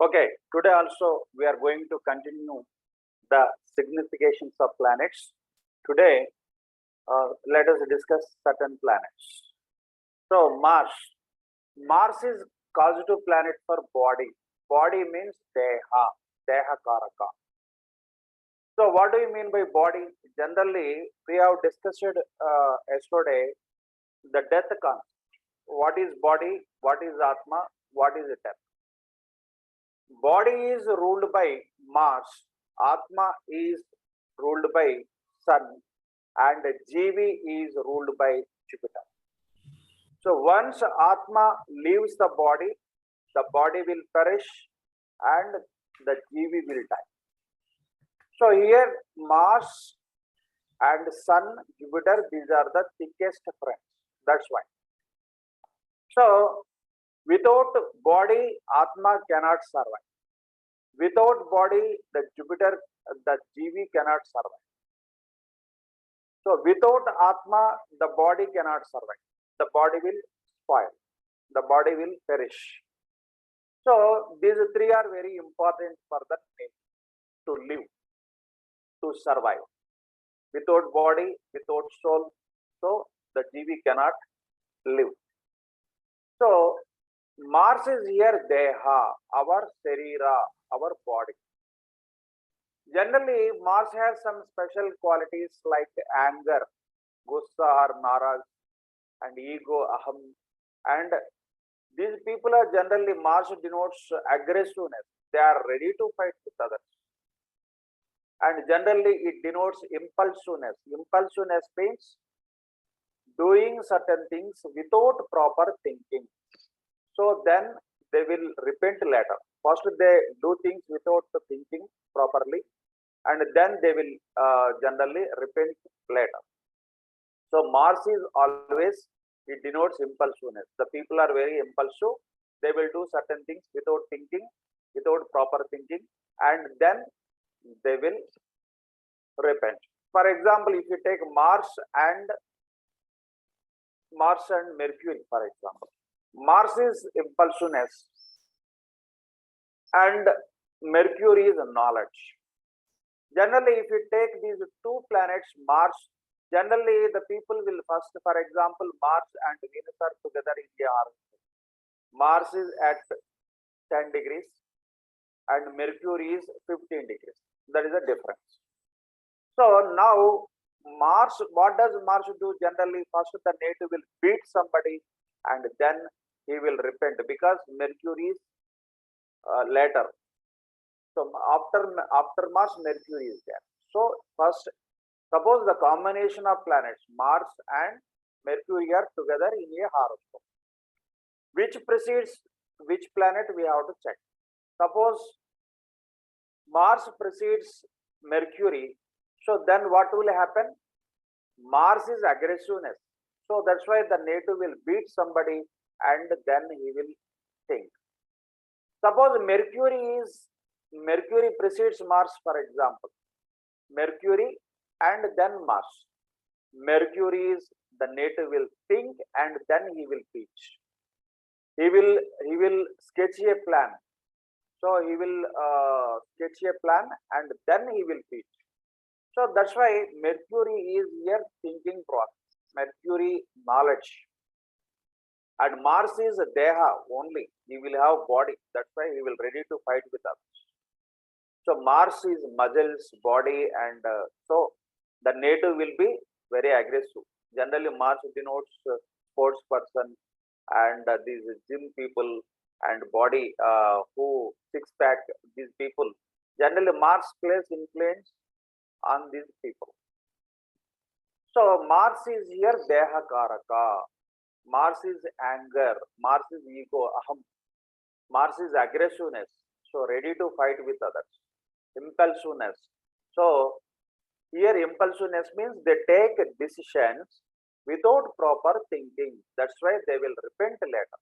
Okay, today also we are going to continue the significations of planets. Today, let us discuss certain planets. So, Mars. Mars is causative planet for body. Body means Deha, Deha Karaka. So, what do you mean by body? Generally, we have discussed yesterday the death concept. What is body? What is Atma? What is death? Body is ruled by Mars, Atma is ruled by Sun, and Jivi is ruled by Jupiter. So once Atma leaves the body will perish and the Jivi will die. So here Mars and Sun, Jupiter, these are the thickest friends. That's why. So without body, Atma cannot survive. Without body, the Jupiter, the Jivi cannot survive. So without Atma, the body cannot survive. The body will spoil. The body will perish. So these three are very important for the nature to live, to survive. Without body, without soul, so the Jivi cannot live. So Mars is here, Deha, our Sarira, our body. Generally, Mars has some special qualities like anger, gussa or naraz, and ego, aham. And these people are generally, Mars denotes aggressiveness. They are ready to fight with others. And generally, it denotes impulsiveness. Impulsiveness means doing certain things without proper thinking. So then they will repent later. First, they do things without thinking properly, and then they will generally repent later. So Mars is always, it denotes impulsiveness. The people are very impulsive. They will do certain things without thinking, without proper thinking, and then they will repent. For example, if you take Mars and Mercury, for example, Mars is impulsiveness and Mercury is knowledge. Generally, if you take these two planets, Mars, generally the people will first, for example, Mars and Venus are together in the horizon. Mars is at 10 degrees and Mercury is 15 degrees. That is the difference. So now Mars, what does Mars do generally? First the native will beat somebody and then he will repent because Mercury is later. So after Mars, Mercury is there. So first, suppose the combination of planets Mars and Mercury are together in a horoscope. Which precedes which planet we have to check. Suppose Mars precedes Mercury, so then what will happen? Mars is aggressiveness. So that's why the native will beat somebody and then he will think. Suppose Mercury precedes Mars, for example. Mercury and then Mars. Mercury is the native will think and then he will teach. He will sketch a plan. So he will sketch a plan and then he will teach. So that's why Mercury is here thinking process. Mercury knowledge. And Mars is Deha only. He will have body. That's why he will ready to fight with others. So Mars is muscles, body, and so the native will be very aggressive. Generally, Mars denotes sports person and these gym people and body who six pack these people. Generally, Mars plays influence on these people. So Mars is here Deha Karaka. Mars is anger. Mars is ego, aham. Mars is aggressiveness. So ready to fight with others. Impulsiveness. So here impulsiveness means they take decisions without proper thinking. That's why they will repent later.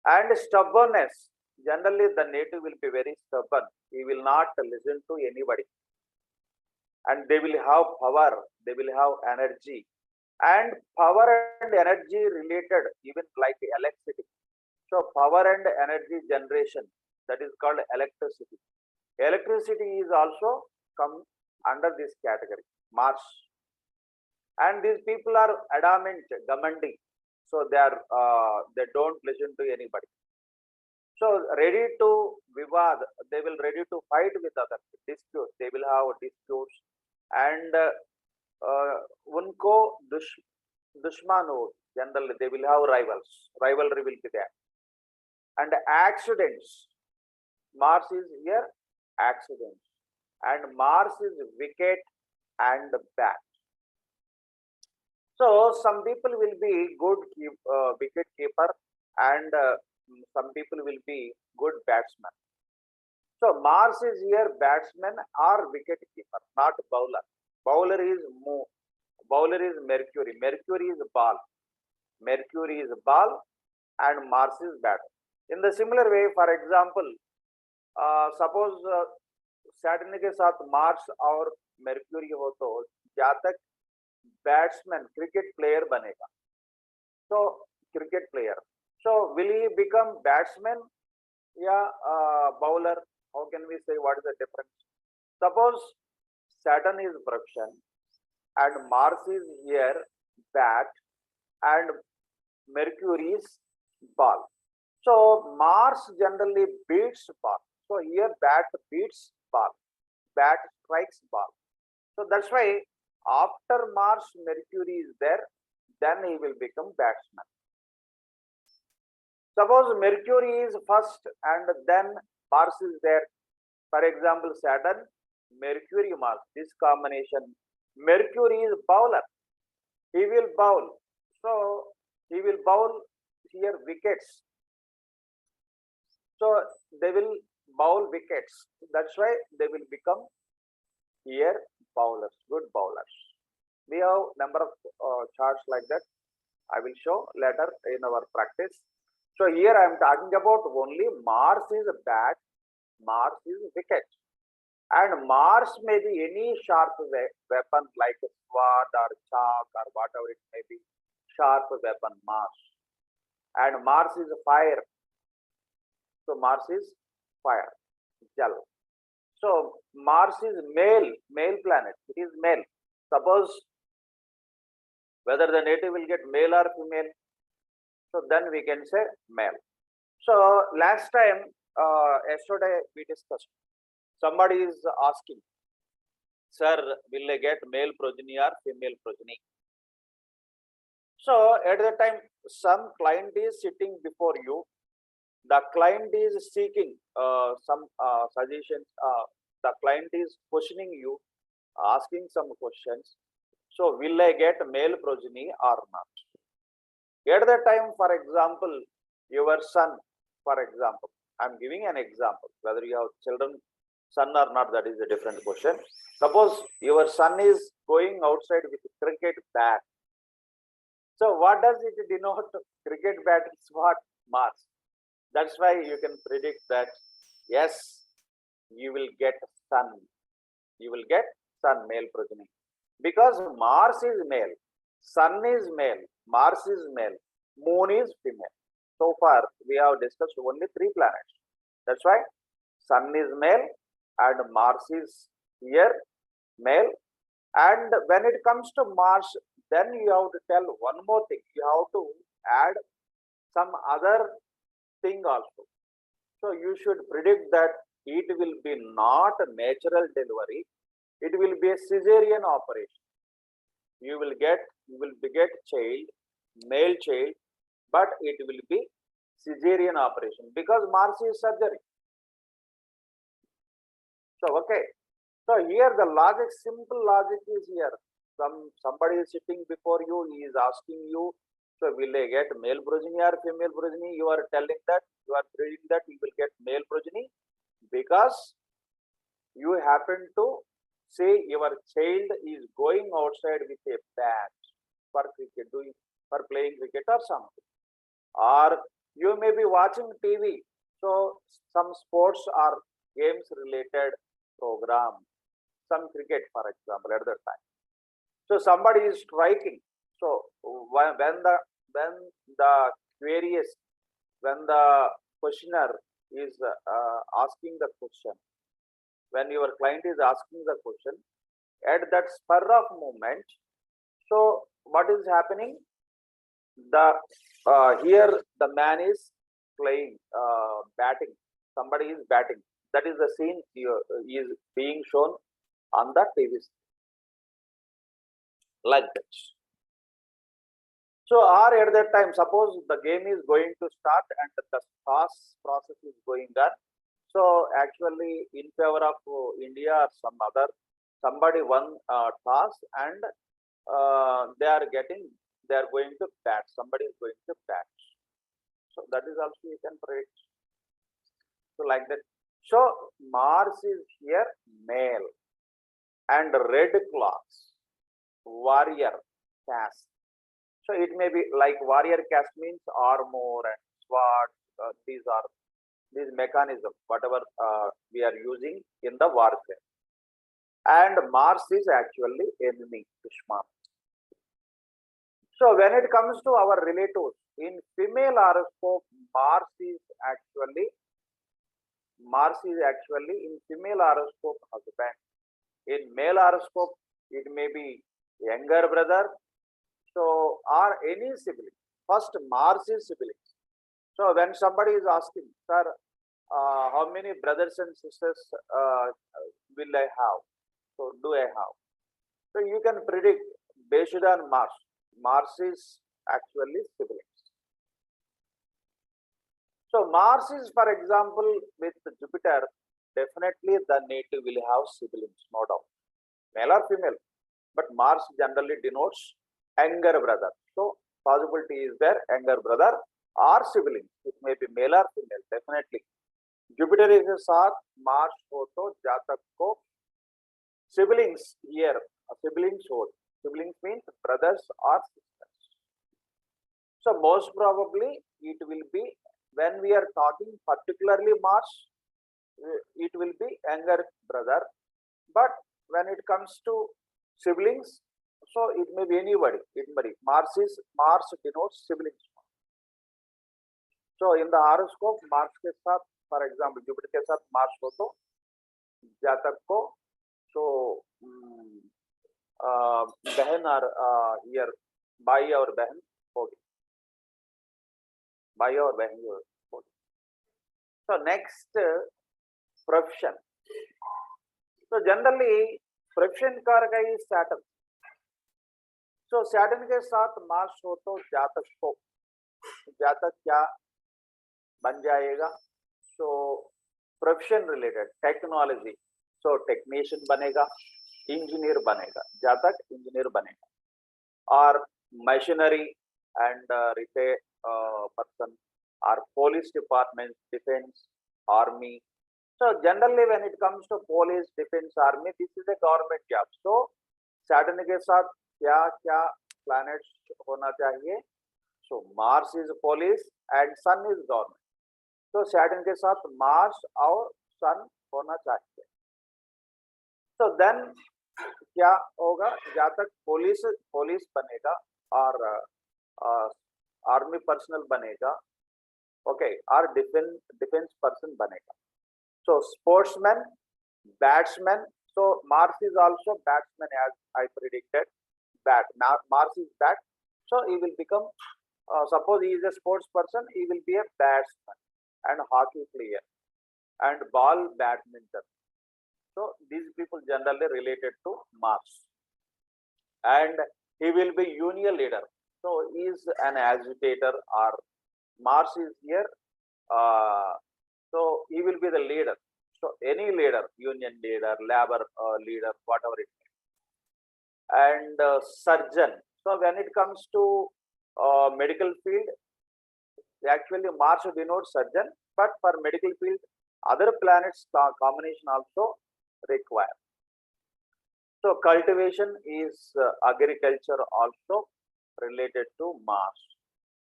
And stubbornness. Generally the native will be very stubborn. He will not listen to anybody. And they will have power. They will have energy. And power and energy related, even like electricity. So power and energy generation that is called electricity. Electricity is also come under this category, Mars. And these people are adamant, commanding, so they don't listen to anybody. So ready to vivad, they will ready to fight with others, dispute. They will have disputes, and unko dushman ho, generally they will have rivals. Rivalry will be there. And accidents. Mars is here, accidents. And Mars is wicked and bad. So some people will be good wicket keeper, and some people will be good batsman. So Mars is here batsman or wicket keeper, not bowler. Bowler is Mercury. Mercury is ball. Mercury is ball, and Mars is bat. In the similar way, for example, suppose Saturn के साथ Mars और Mercury हो तो जातक batsman cricket player बनेगा. So cricket player. So will he become batsman या bowler? How can we say what is the difference? Suppose Saturn is Vrakshan and Mars is here bat and Mercury is ball. So Mars generally beats ball. So here bat beats ball. Bat strikes ball. So that's why after Mars, Mercury is there, then he will become batsman. Suppose Mercury is first and then Mars is there. For example, Saturn, Mercury, Mars, this combination. Mercury is bowler. He will bowl. So he will bowl here wickets. So they will bowl wickets. That's why they will become here bowlers, good bowlers. We have number of charts like that. I will show later in our practice. So here I am talking about only Mars is a bat, Mars is wicket. And Mars may be any sharp weapon like a sword or chalk or whatever it may be. Sharp weapon, Mars. And Mars is fire. So Mars is fire, Jal. So Mars is male planet. It is male. Suppose whether the native will get male or female, so then we can say male. So last time, yesterday we discussed. Somebody is asking, sir, will I get male progeny or female progeny? So at the time, some client is sitting before you. The client is seeking some suggestions. The client is questioning you, asking some questions. So, will I get male progeny or not? At that time, for example, your son, for example, I am giving an example. Whether you have children, son or not, that is a different question. Suppose your son is going outside with a cricket bat. So, what does it denote? Cricket bat is what? Mars. That's why you can predict that, yes, you will get son. You will get son, male progeny. Because Mars is male, Sun is male, Mars is male, Moon is female. So far, we have discussed only 3 planets. That's why Sun is male and Mars is here, male. And when it comes to Mars, then you have to tell one more thing. You have to add some other thing also. So you should predict that it will be not a natural delivery. It will be a cesarean operation. You will beget child, male child, but it will be cesarean operation because Mars is surgery. So okay. So here the logic, simple logic is here. Somebody is sitting before you, he is asking you, so will I get male progeny or female progeny? You are telling that, you are predicting that you will get male progeny because you happen to say your child is going outside with a bat for cricket, for playing cricket or something. Or you may be watching TV, so some sports or games related program, some cricket for example at that time. So somebody is striking. So when the questioner is asking the question, when your client is asking the question, at that spur of moment, so what is happening? The here the man is playing, batting. Somebody is batting. That is the scene here, is being shown on the TV like that. So, or at that time, suppose the game is going to start and the toss process is going on. So, actually, in favor of India or somebody won toss, and they are going to bat. Somebody is going to bat. So, that is also you can predict. So, like that. So, Mars is here male and red clocks, warrior caste. So it may be like warrior caste means armor and sword. These mechanisms, whatever we are using in the warfare. And Mars is actually enemy, Dushman. So when it comes to our relatives, in female horoscope, Mars is actually in female horoscope husband. In male horoscope, it may be younger brother. So, or any sibling. First, Mars is siblings. So, when somebody is asking, sir, how many brothers and sisters will I have? So, do I have? So, you can predict based on Mars. Mars is actually siblings. So, Mars is, for example, with Jupiter, definitely the native will have siblings, no doubt. Male or female. But Mars generally denotes younger brother. So, possibility is there, younger brother or sibling. It may be male or female, definitely. Jupiter is a साथ, Mars हो तो जातक को siblings here, siblings हो. Siblings means brothers or sisters. So, most probably it will be, when we are talking particularly Mars, it will be younger brother. But when it comes to siblings, so it may be anybody. Mars denotes siblings. So in the horoscope, Mars के साथ, for example, Jupiter के साथ Mars हो तो जातक को so बहन और here भाई और बहन होगी. भाई और बहन होगी. So next, profession. So generally profession कारक is Saturn. So Saturn के साथ Mars हो तो जातक क्या बन जाएगा? So profession related, technology. So technician बनेगा, engineer बनेगा, जातक engineer बनेगा. Or machinery and repair person, or police department, defense, army. So generally when it comes to police, defense, army, this is a government job. So Saturn के साथ क्या क्या planets होना चाहिए? So Mars is police and Sun is government. So Saturn के साथ Mars और Sun होना चाहिए. So then क्या होगा? जातक police बनेगा और army personnel बनेगा, okay, और defense person बनेगा. So sportsman, batsman. So Mars is also batsman, as I predicted. Mars is bat. So he will become, suppose he is a sports person, he will be a batsman and hockey player and ball badminton. So these people generally related to Mars. And he will be union leader. So he is an agitator, or Mars is here. So he will be the leader. So any leader, union leader, labor leader, whatever it is. And surgeon. So when it comes to medical field, actually Mars denotes surgeon, but for medical field, other planets combination also required. So cultivation is agriculture also related to Mars.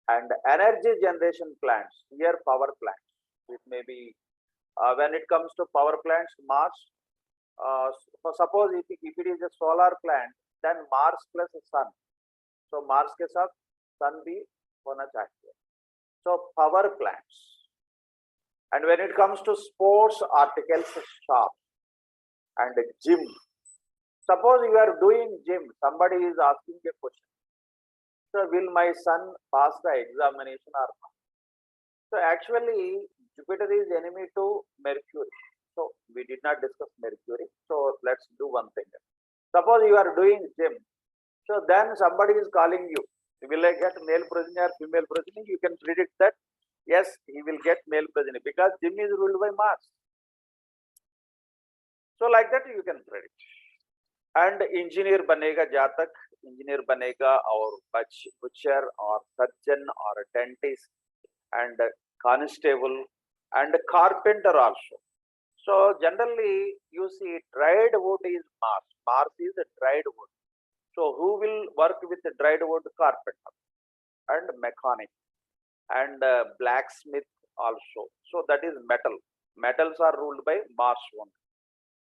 And energy generation plants, here power plants. It may be, when it comes to power plants, Mars, suppose if it is a solar plant, then Mars plus Sun. So Mars के साथ Sun भी होना चाहिए. So power plants. And when it comes to sports articles, shop and gym. Suppose you are doing gym, somebody is asking a question. So, will my son pass the examination or not? So, actually, Jupiter is enemy to Mercury. So, we did not discuss Mercury. So, let's do one thing. Suppose you are doing gym. So, then somebody is calling you. Will I get male progeny or female progeny? You can predict that. Yes, he will get male progeny because gym is ruled by Mars. So, like that you can predict. And engineer banega jatak, engineer banega or butcher or surgeon or a dentist and a constable and a carpenter also. So generally you see dried wood is Mars. Mars is a dried wood. So who will work with the dried wood? Carpenter and mechanic and blacksmith also. So that is metal. Metals are ruled by Mars only.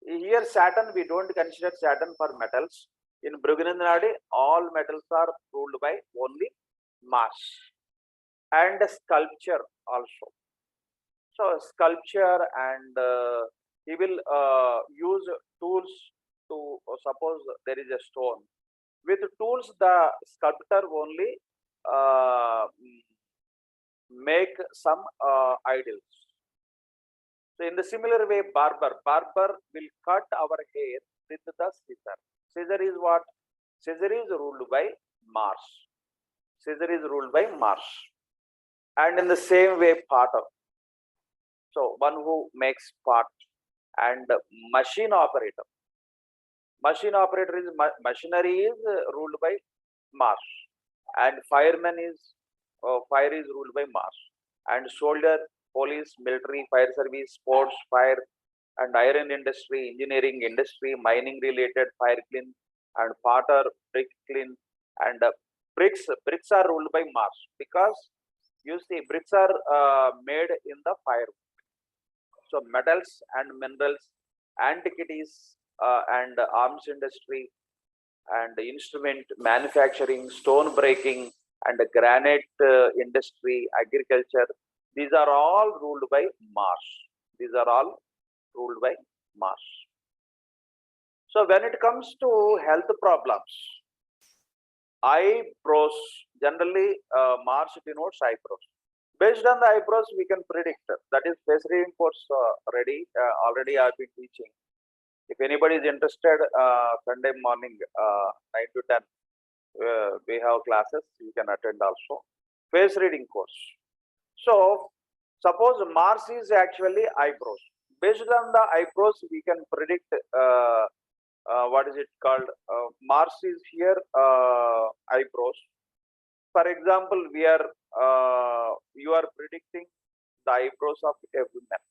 Here Saturn, we don't consider Saturn for metals. In Brigu and Nadi, all metals are ruled by only Mars. And sculpture also. So sculpture and he will use tools to suppose there is a stone. With tools, the sculptor only make some idols. So in the similar way, barber will cut our hair with the scissor. Scissor is what? Scissor is ruled by Mars. Scissor is ruled by Mars. And in the same way, potter. So one who makes pot and machine operator. Machine operator is machinery is ruled by Mars. And fireman is fire is ruled by Mars. And soldier, police, military, fire service, sports, fire and iron industry, engineering industry, mining related, fire clean and potter, brick clean and bricks are ruled by Mars because you see bricks are made in the fire. So metals and minerals, antiquities and arms industry and instrument manufacturing, stone breaking and granite industry, agriculture. These are all ruled by Mars. These are all ruled by Mars. So when it comes to health problems, eyebrows, generally Mars denotes eyebrows. Based on the eyebrows, we can predict. That is face reading course already I've been teaching. If anybody is interested, Sunday morning 9 to 10, we have classes. You can attend also. Face reading course. So, suppose Mars is actually eyebrows. Based on the eyebrows, we can predict what is it called? Mars is here eyebrows. For example, we are you are predicting the eyebrows of a woman.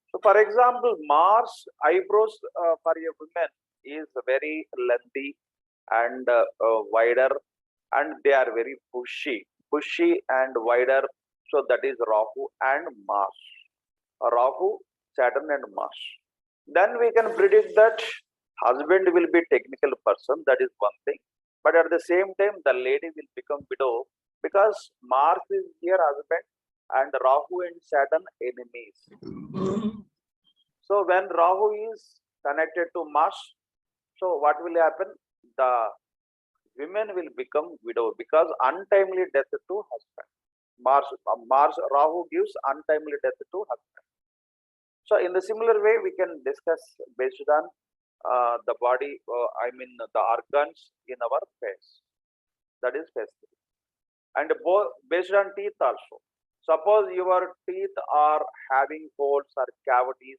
So, for example, Mars eyebrows for a woman is very lengthy and wider, and they are very bushy and wider. So that is Rahu and Mars. Rahu, Saturn and Mars. Then we can predict that husband will be technical person. That is one thing. But at the same time, the lady will become widow because Mars is here husband and Rahu and Saturn enemies. So when Rahu is connected to Mars, so what will happen? The women will become widow because untimely death to husband. Mars Rahu gives untimely death to husband. So in the similar way, we can discuss based on the body, the organs in our face. That is face. And based on teeth also. Suppose your teeth are having holes or cavities,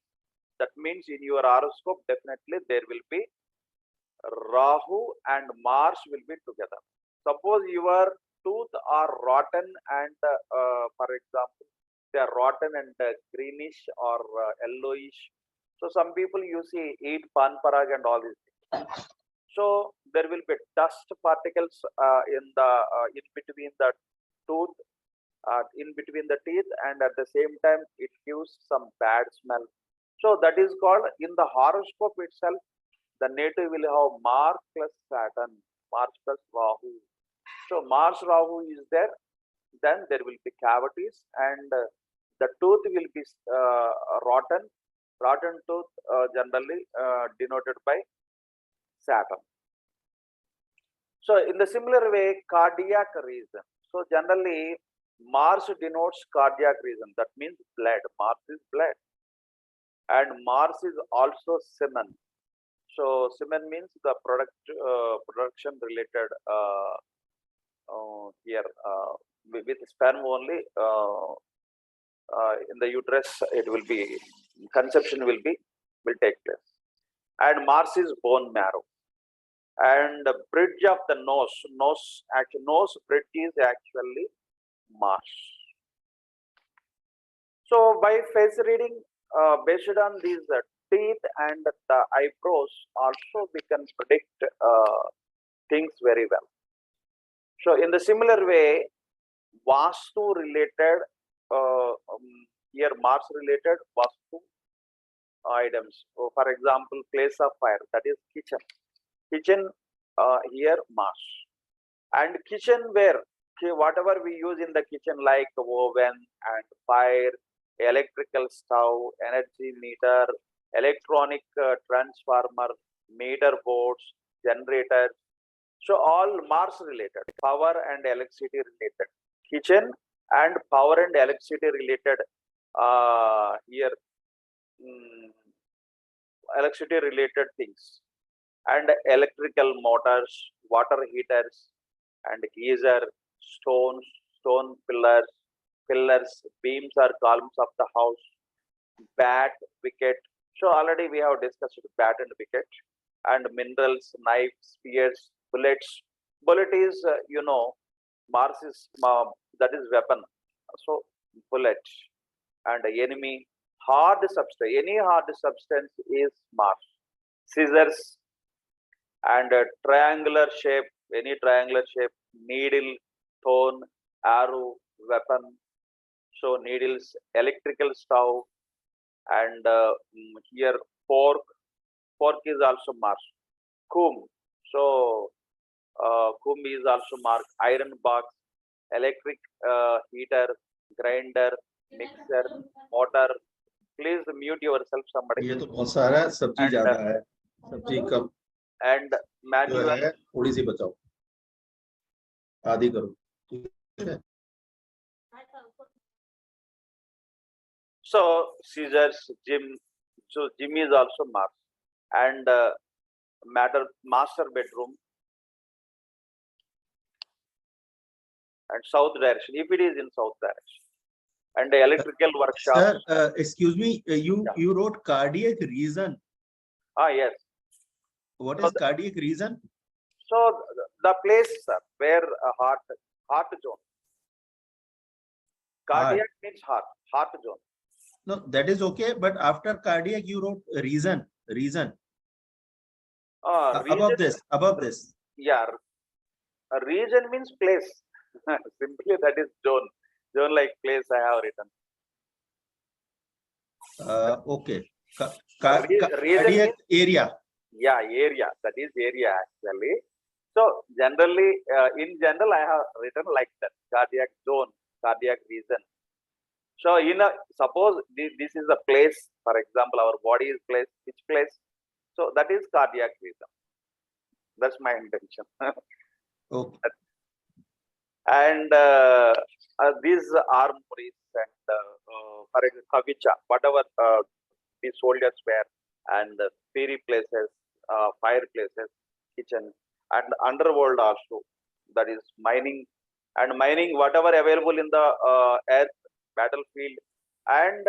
that means in your horoscope, definitely there will be Rahu and Mars will be together. Suppose your tooth are rotten and, for example, they are rotten and greenish or yellowish. So some people you see eat pan parag and all these things. So there will be dust particles in between the tooth, in between the teeth, and at the same time it gives some bad smell. So that is called, in the horoscope itself, the native will have Mars plus Saturn, Mars plus Rahu. So Mars Rahu is there, then there will be cavities and The tooth will be rotten. Rotten tooth generally denoted by Saturn. So in the similar way, cardiac reason. So generally Mars denotes cardiac reason. That means blood. Mars is blood. And Mars is also semen. So semen means the production related here with sperm only in the uterus it will be conception will take place. And Mars is bone marrow. And the bridge of the nose bridge is actually Mars. So by face reading, based on these teeth and the eyebrows, also we can predict things very well. So in the similar way, Vasthu related, here Mars related Vasthu items. So for example, place of fire, that is kitchen. Kitchen here Mars. And kitchen where whatever we use in the kitchen like oven and fire, electrical stove, energy meter, electronic transformer, meter boards, generators. So all Mars related, power and electricity related. Kitchen and power and electricity related here electricity related things. And electrical motors, water heaters, and geyser, stones, stone pillars, beams or columns of the house, bat, wicket. So already we have discussed bat and wicket. And minerals, knives, spears, bullets. Bullet is, Mars is, that is weapon. So bullet. And enemy, hard substance. Any hard substance is Mars. Scissors and triangular shape, any triangular shape, needle, thorn, arrow, weapon. So needles, electrical stove, and here fork. Fork is also Mars. Comb. So comb is also Mars. Iron box, electric heater, grinder, mixer, motor. Please mute yourself, somebody. ये तो बहुत सारा है, सब्जी ज्यादा है, सब्जी कम and manual है, थोड़ी सी बचाओ, आधी करो. So scissors, gym. So gym is also Mars. And master bedroom and south direction, if it is in south direction. And the electrical workshop. Sir, excuse me, you wrote cardiac reason. Yes. What is cardiac reason? So the place, sir, where heart zone. Cardiac means heart zone. No, that is okay, but after cardiac you wrote reason. Above this. Yeah, a region means place. Simply that is zone. Zone like place I have written. Okay. Cardiac area. Yeah, area. That is area actually. So generally, in general, I have written like that: cardiac zone, cardiac region. So suppose this is a place. For example, our body is place. Which place? So that is cardiac region. That's my intention. Okay. And these armories and for example, kavicha, whatever the soldiers wear, and fairy places, fireplaces, kitchen, and underworld also. That is mining, and mining whatever available in the earth, battlefield, and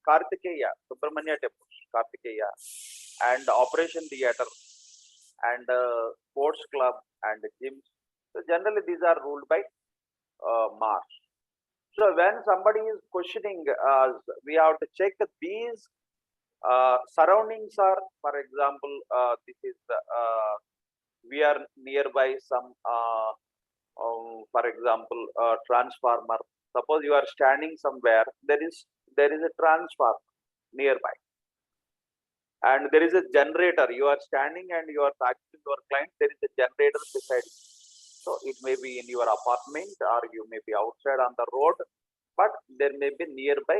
Kartikeya, Subramanya temples, Kartikeya, and operation theater, and sports club, and gyms. So generally these are ruled by Mars. So when somebody is questioning, we have to check these surroundings are, for example, this is we are nearby some, for example, transformer. Suppose you are standing somewhere, there is a transformer nearby, and there is a generator. You are standing and you are talking to your client. There is a generator beside you. So it may be in your apartment or you may be outside on the road, but there may be nearby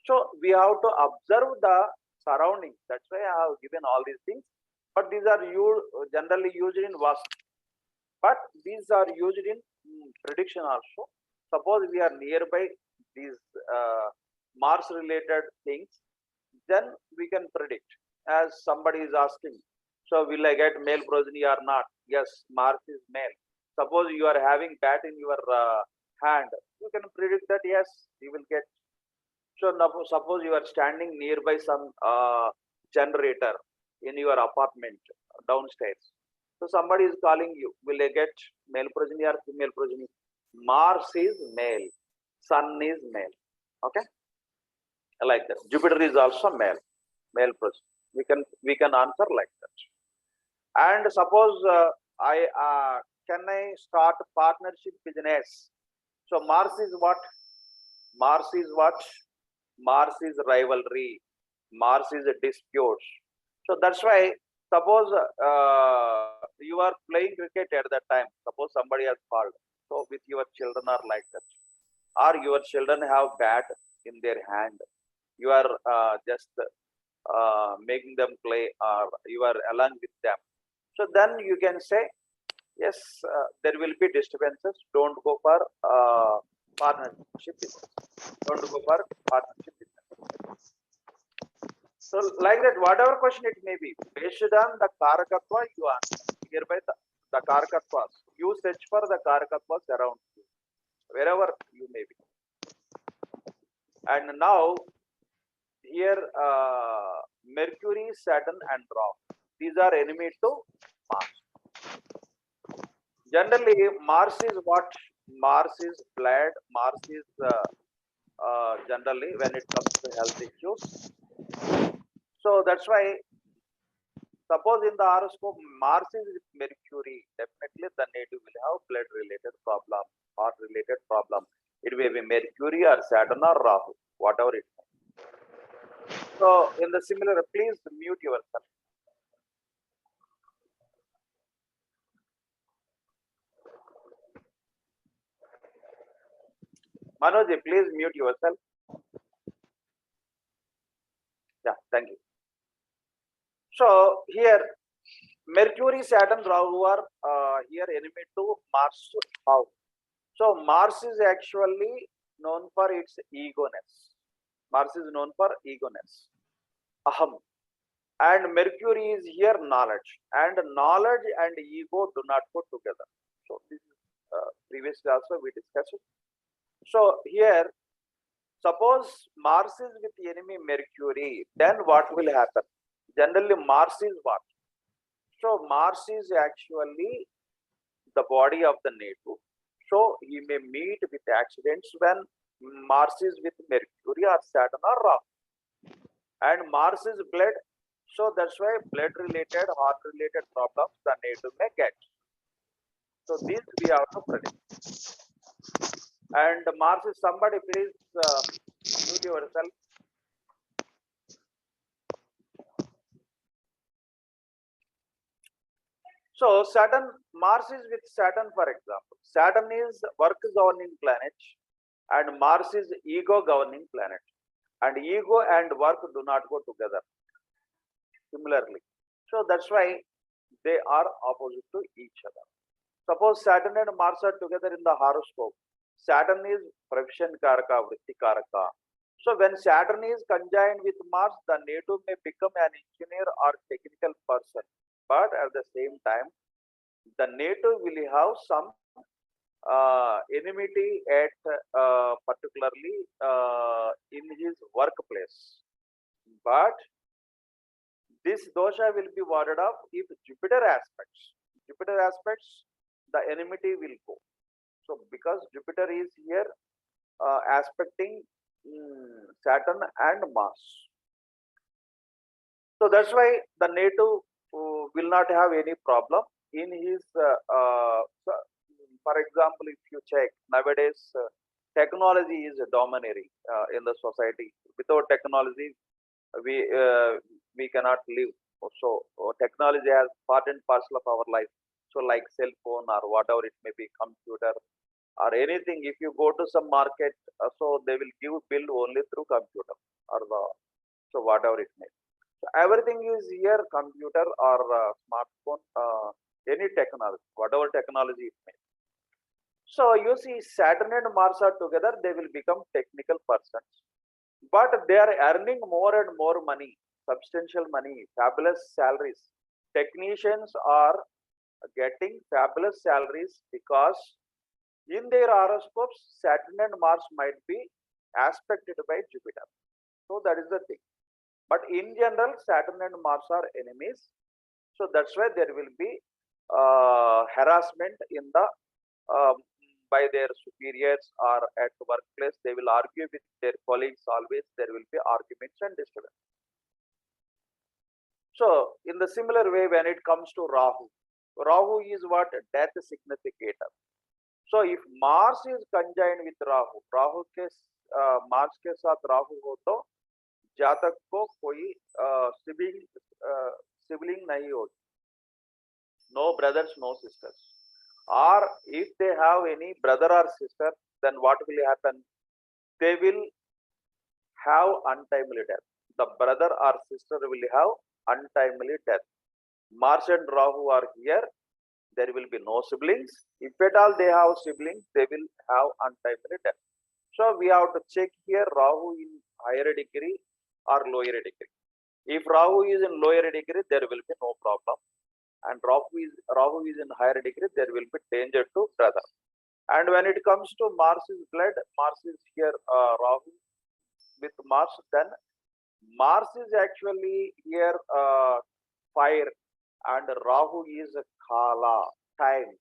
So we have to observe the surroundings. That's why I have given all these things. But these are generally used in Vastu. But these are used in prediction also. Suppose we are nearby these Mars related things, then we can predict. As somebody is asking, so will I get male progeny or not? Yes, Mars is male. Suppose you are having bat in your hand, you can predict that yes, you will get. So now, suppose you are standing nearby some generator in your apartment downstairs. So somebody is calling you, will I get male progeny or female progeny? Mars is male, Sun is male. Okay, like that. Jupiter is also male, male progeny. We can answer like that. And suppose can I start partnership business? So Mars is what? Mars is what? Mars is rivalry. Mars is a dispute. So that's why suppose you are playing cricket at that time. Suppose somebody has called. So with your children are like that. Or your children have bat in their hand. You are just making them play or you are along with them. So then you can say, yes, there will be disturbances. Don't go for partnership business. Don't go for partnership business. So like that, whatever question it may be, based on the karakatva you answer. Hereby the karakatvas. You search for the karakatvas around you, wherever you may be. And now here Mercury, Saturn and Rahu. These are enemy to Mars. Generally, Mars is what? Mars is blood. Mars is generally when it comes to health issues. So that's why, suppose in the horoscope Mars is with Mercury, definitely the native will have blood related problem, heart related problem. It may be Mercury or Saturn or Rahu, whatever it may. So in the similar, please mute yourself. Manoj, please mute yourself. Yeah, thank you. So here, Mercury, Saturn, Rahu are here enemy to Mars. How? So Mars is actually known for its egoness. Mars is known for egoness. Aham. And Mercury is here knowledge. And knowledge and ego do not go together. So this is previously also we discussed it. So here, suppose Mars is with the enemy Mercury, then what will happen? Generally, Mars is what? So Mars is actually the body of the native. So he may meet with accidents when Mars is with Mercury or Saturn or Rahu. And Mars is blood. So that's why blood related, heart related problems the native may get. So these we have to predict. And Mars is somebody, please mute yourself. So Saturn, Mars is with Saturn, for example. Saturn is work governing planet and Mars is ego governing planet. And ego and work do not go together similarly. So that's why they are opposite to each other. Suppose Saturn and Mars are together in the horoscope. Saturn is profession karaka, vritti karaka. So when Saturn is conjoined with Mars, the native may become an engineer or technical person. But at the same time, the native will have some enmity at particularly in his workplace. But this dosha will be warded off if Jupiter aspects, the enmity will go. So because Jupiter is here aspecting Saturn and Mars. So that's why the native will not have any problem in his, for example, if you check nowadays, technology is dominating in the society. Without technology, we cannot live. So technology has part and parcel of our life. So like cell phone or whatever it may be, computer or anything. If you go to some market, so they will give bill only through computer. or the, so whatever it may be. So everything is here, computer or smartphone, any technology, whatever technology it may be. So you see Saturn and Mars are together, they will become technical persons. But they are earning more and more money, substantial money, fabulous salaries. Technicians are getting fabulous salaries because in their horoscopes, Saturn and Mars might be aspected by Jupiter. So that is the thing. But in general, Saturn and Mars are enemies. So that's why there will be harassment in the by their superiors or at workplace. They will argue with their colleagues always. There will be arguments and disturbance. So in the similar way, when it comes to Rahu, Rahu is what? Death significator. So if Mars is conjoined with Rahu, Rahu के Mars के साथ राहु हो तो जातक को कोई sibling नहीं होगी, no brothers, no sisters. Or if they have any brother or sister, then what will happen? They will have untimely death. The brother or sister will have untimely death. Mars and Rahu are here. There will be no siblings. If at all they have siblings, they will have untimely death. So we have to check here Rahu in higher degree or lower degree. If Rahu is in lower degree, there will be no problem. And Rahu is in higher degree, there will be danger to brother. And when it comes to Mars's blood, Mars is here, Rahu with Mars, then Mars is actually here fire and Rahu is Kala, time.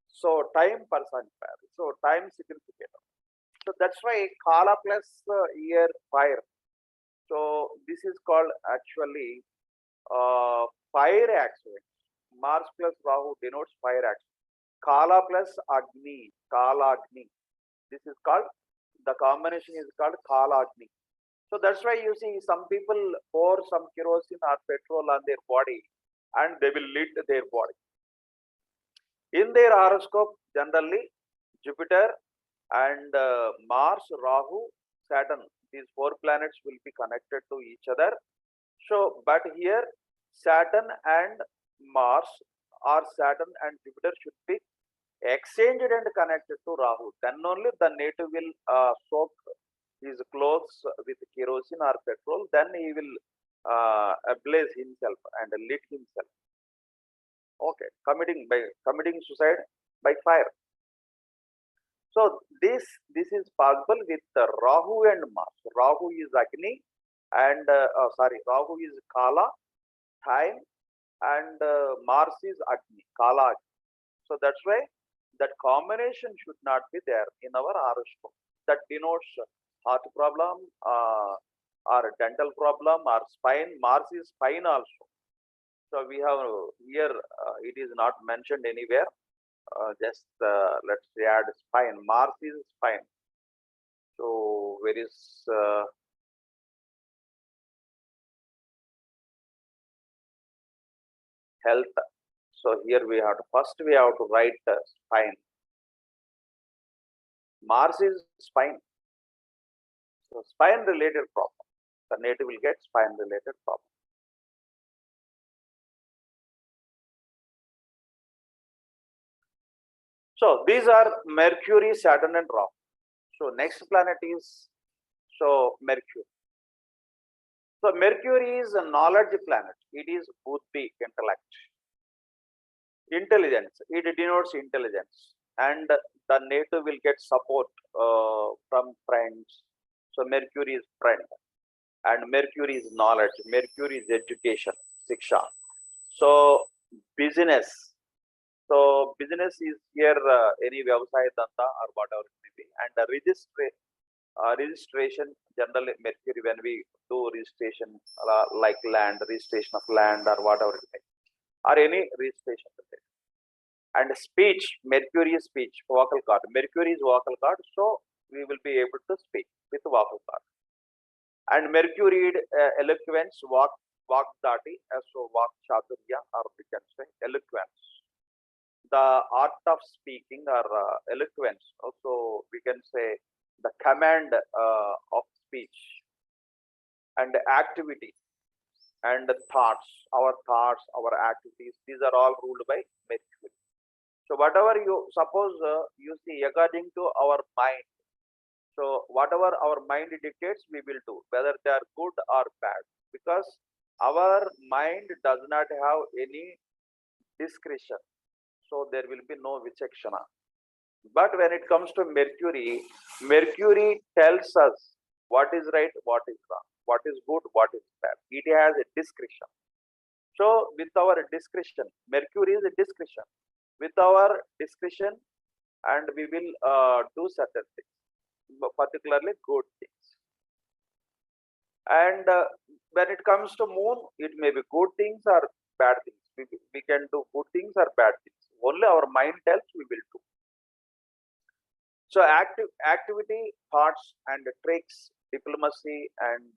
So time personifier, so time significator. So that's why Kala plus here fire. So this is called actually fire accident. Mars plus Rahu denotes fire accident. Kala plus Agni, Kala Agni. This is called, the combination is called Kala Agni. So that's why you see some people pour some kerosene or petrol on their body and they will lit their body. In their horoscope, generally Jupiter and Mars, Rahu, Saturn, these four planets will be connected to each other. So, but here Saturn and Mars or Saturn and Jupiter should be exchanged and connected to Rahu. Then only the native will soak his clothes with kerosene or petrol. Then he will ablaze himself and lit himself. Okay, committing suicide by fire. So this is possible with Rahu and Mars. Rahu is Agni and Rahu is Kala, time, and Mars is Agni, Kala Agni. So that's why that combination should not be there in our horoscope. That denotes heart problem or dental problem or spine. Mars is spine also. So we have here, it is not mentioned anywhere. Just let's add spine. Mars is spine. So where is health? So here we have to write spine. Mars is spine. So spine related problem. The native will get spine related problem. So these are Mercury, Saturn and Rahu. So next planet is Mercury. So Mercury is a knowledge planet. It is buddhi, intellect. Intelligence. It denotes intelligence. And the native will get support from friends. So Mercury is friend. And Mercury is knowledge. Mercury is education, siksha. So business. So business is here any vyavasaya danta or whatever it may be. And registration, generally Mercury, when we do registration like land, registration of land or whatever it may be, or any registration. And speech, Mercury is speech, vocal cord. Mercury is vocal cord, so we will be able to speak with vocal cord. And Mercury eloquence, Vakdati, so Vak Chaturya, or we can say eloquence. The art of speaking or eloquence, also we can say the command of speech. and activities and thoughts, our activities, these are all ruled by Mercury. So whatever you suppose, you see, according to our mind, so whatever our mind dictates, we will do, whether they are good or bad, because our mind does not have any discretion. So there will be no vichakshana. But when it comes to Mercury, Mercury tells us what is right, what is wrong, what is good, what is bad. It has a discretion. So with our discretion, Mercury is a discretion. With our discretion, and we will do certain things, particularly good things. And when it comes to moon, it may be good things or bad things. We can do good things or bad things. Only our mind tells we will do. So activity, thoughts and tricks, diplomacy and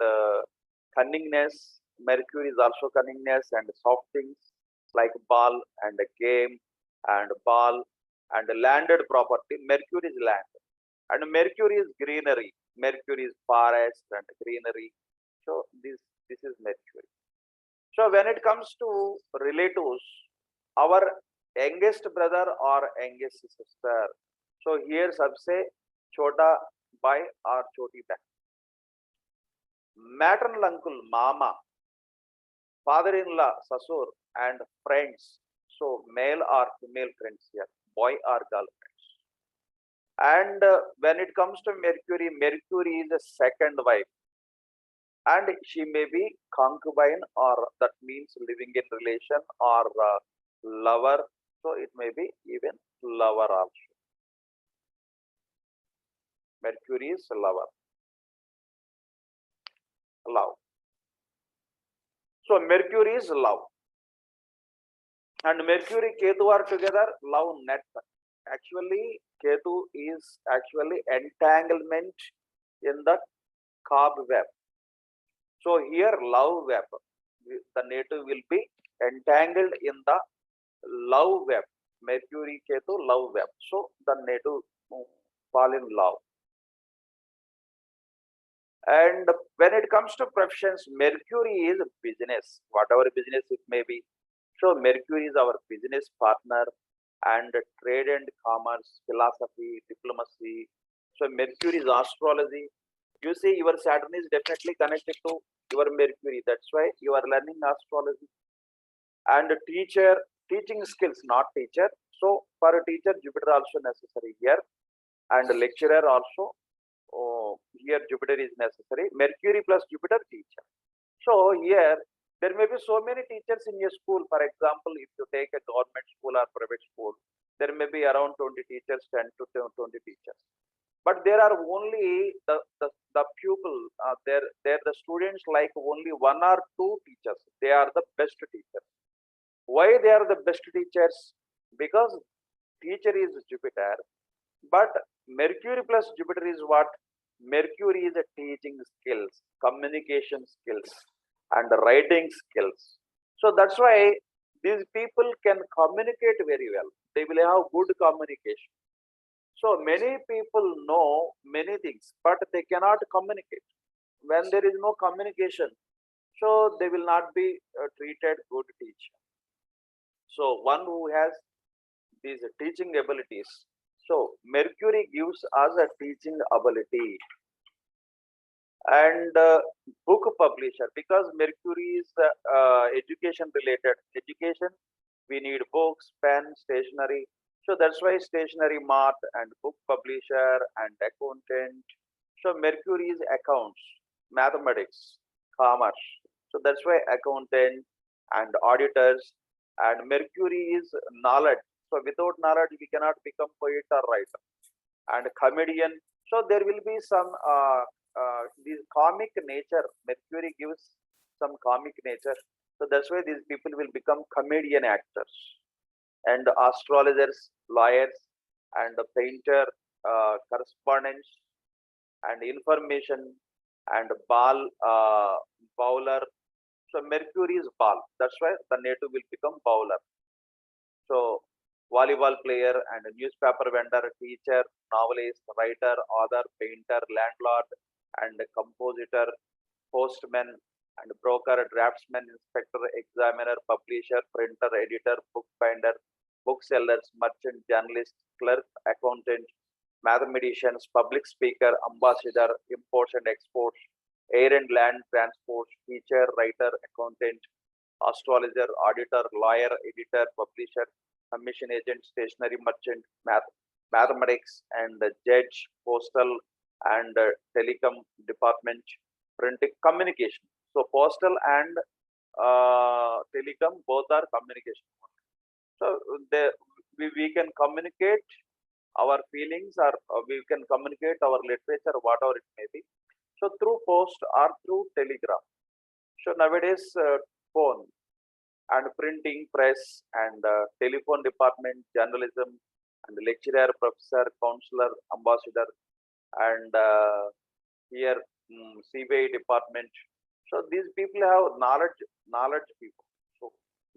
cunningness. Mercury is also cunningness and soft things like ball and a game and ball and landed property. Mercury is land, and Mercury is greenery. Mercury is forest and greenery. So this is Mercury. So when it comes to relatives, our youngest brother or youngest sister. So here sabse chota bhai or choti bhai. Maternal uncle, mama, father-in-law, sasur, and friends. So male or female friends here, boy or girl friends. And when it comes to Mercury, Mercury is a second wife. And she may be concubine, or that means living in relation, or lover. So it may be even lover also. Mercury is lover. Love. So Mercury is love. And Mercury, Ketu are together, love net. Actually, Ketu is actually entanglement in the cobweb. So here love web, the native will be entangled in the love web. Mercury, Ketu, love web. So the native fall in love. And when it comes to professions, Mercury is business, whatever business it may be. So Mercury is our business partner, and trade and commerce, philosophy, diplomacy. So Mercury is astrology. You see, your Saturn is definitely connected to your Mercury. That's why you are learning astrology. And teaching skills, not teacher. So for a teacher, Jupiter also necessary here, and lecturer also. Here Jupiter is necessary. Mercury plus Jupiter, teacher. So here there may be so many teachers in your school. For example, if you take a government school or private school, there may be around 20 teachers, 10 to 20 teachers. But there are only the pupil, they're the students like only one or two teachers. They are the best teachers. Why they are the best teachers? Because teacher is Jupiter, but Mercury plus Jupiter is what? Mercury is a teaching skills, communication skills, and writing skills. So that's why these people can communicate very well. They will have good communication. So many people know many things, but they cannot communicate. When there is no communication, so they will not be treated good teacher. So one who has these teaching abilities. So Mercury gives us a teaching ability. And book publisher, because Mercury is education related. Education, we need books, pen, stationery. So that's why stationery mart and book publisher and accountant. So Mercury is accounts, mathematics, commerce. So that's why accountant and auditors. And Mercury is knowledge. So without knowledge, we cannot become poet or writer. And comedian. So there will be some this comic nature. Mercury gives some comic nature. So that's why these people will become comedian actors. And astrologers, lawyers, and painter, correspondents, and information, and bowler. So Mercury is ball. That's why the native will become bowler. So volleyball player and newspaper vendor, teacher, novelist, writer, author, painter, landlord, and compositor. postman and broker, draftsman, inspector, examiner, publisher, printer, editor, bookbinder, booksellers, merchant, journalist, clerk, accountant, mathematicians, public speaker, ambassador, imports and exports, air and land transport, teacher, writer, accountant, astrologer, auditor, lawyer, editor, publisher, commission agent, stationery merchant, mathematics, and judge, postal and telecom department, printing, communication. So postal and telecom both are communication. So we can communicate our feelings, or we can communicate our literature, whatever it may be. So through post or through telegram. So nowadays phone and printing press and telephone department, journalism and lecturer, professor, counselor, ambassador, and here CBI department. So these people have knowledge people. So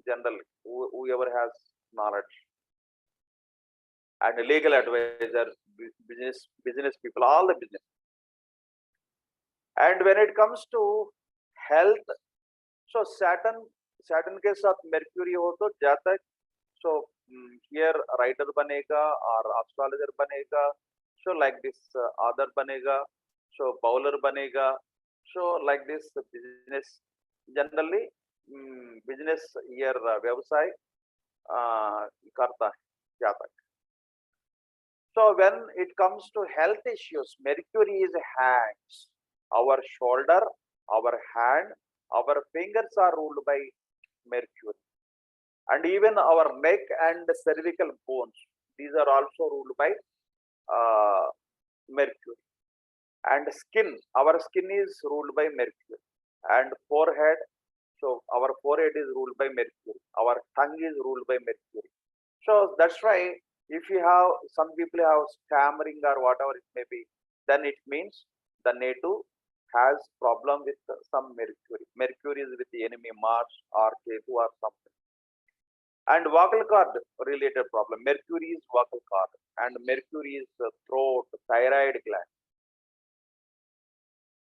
generally, whoever has knowledge, and legal advisor, business people, all the business. And when it comes to health, so Saturn के साथ Mercury हो तो जाता है. So here writer बनेगा or astrologer बनेगा. So like this author बनेगा. So bowler बनेगा. So like this business generally business here व्यवसाय करता है जाता है. So when it comes to health issues, Mercury is hands. Our shoulder, our hand, our fingers are ruled by Mercury. And even our neck and cervical bones, these are also ruled by Mercury. And skin, our skin is ruled by Mercury. And forehead, so our forehead is ruled by Mercury. Our tongue is ruled by Mercury. So that's why if you have, some people have stammering or whatever it may be, then it means the native has problem with some Mercury. Mercury is with the enemy Mars or Ketu or something. And vocal cord related problem. Mercury is vocal cord and Mercury is throat, thyroid gland.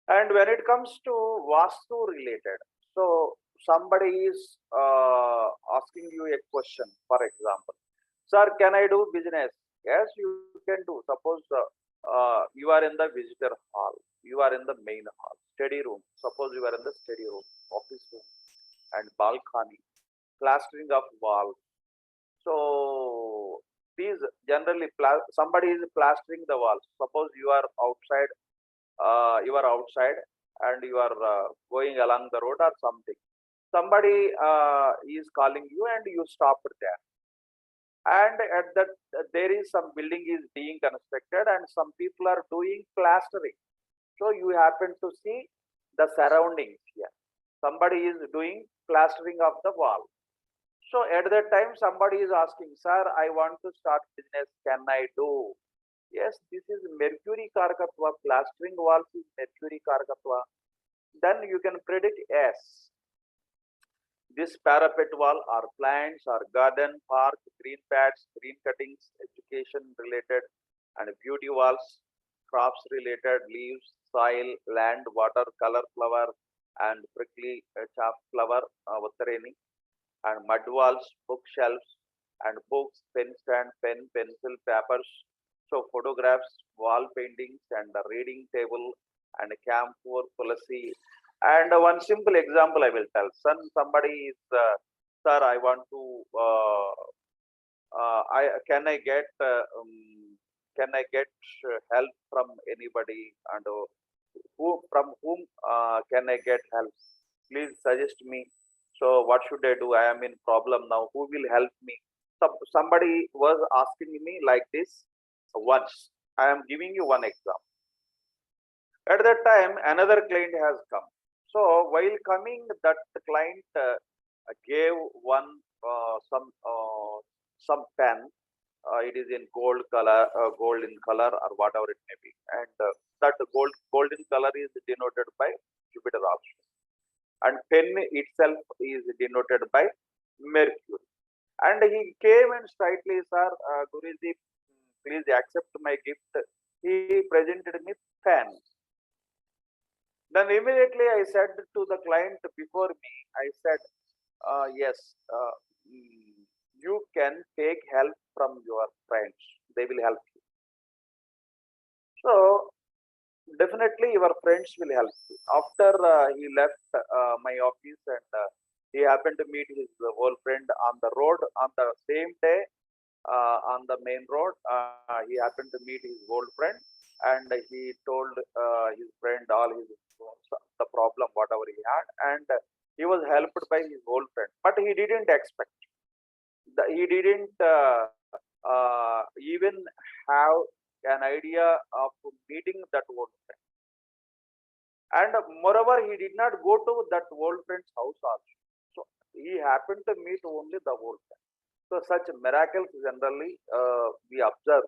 And when it comes to Vasthu related, so somebody is asking you a question, for example, sir, can I do business? Yes, you can do. Suppose you are in the visitor hall, you are in the main hall, study room. Suppose you are in the study room, office room, and balcony, plastering of walls. So these generally somebody is plastering the walls. Suppose you are outside, and you are going along the road or something. Somebody is calling you and you stopped there. And at that there is some building is being constructed and some people are doing plastering. So you happen to see the surroundings here. Somebody is doing plastering of the wall. So at that time somebody is asking, sir, I want to start business, can I do? Yes, this is Mercury Karakatva, plastering walls is Mercury Karakatva. Then you can predict yes. This parapet wall or plants or garden, park, green pads, green cuttings, education related and beauty walls, crops related, leaves, soil, land, water, color, flower and prickly chaff flower, Vattareni, and mud walls, bookshelves and books, pen stand, pen, pencil, papers, so photographs, wall paintings and a reading table and a camphor, tulsi. And one simple example I will tell. Somebody is, sir, I want to, can I get help from anybody, and from whom can I get help? Please suggest me. So what should I do? I am in problem now. Who will help me? Somebody was asking me like this once. I am giving you one example. At that time, another client has come. So while coming, that client gave one some pen. It is in gold color, golden color, or whatever it may be, and that golden color is denoted by Jupiter also, and pen itself is denoted by Mercury. And he came and slightly, sir, Guruji, please accept my gift. He presented me pen. Then immediately I said to the client before me, I said, yes, you can take help from your friends. They will help you. So definitely your friends will help you. After he left my office and he happened to meet his old friend on the road on the same day on the main road. He happened to meet his old friend and he told his friend all his the problem whatever he had, and he was helped by his old friend. But he didn't expect. He didn't even have an idea of meeting that old friend. And moreover, he did not go to that old friend's house also. So he happened to meet only the old friend. So such miracles generally we observe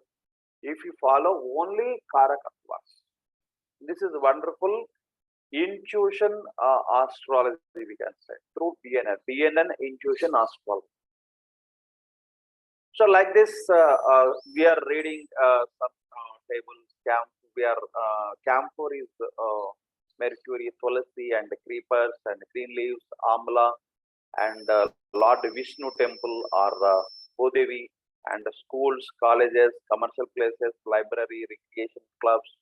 if you follow only Karakattvas. This is wonderful intuition astrology, we can say, through BNN Intuition Astrology. So like this, we are reading some tables. We are camphor is Mercury, Tulasi, and creepers, and green leaves, Amla, and Lord Vishnu temple or Bhudevi, and schools, colleges, commercial places, library, recreation clubs,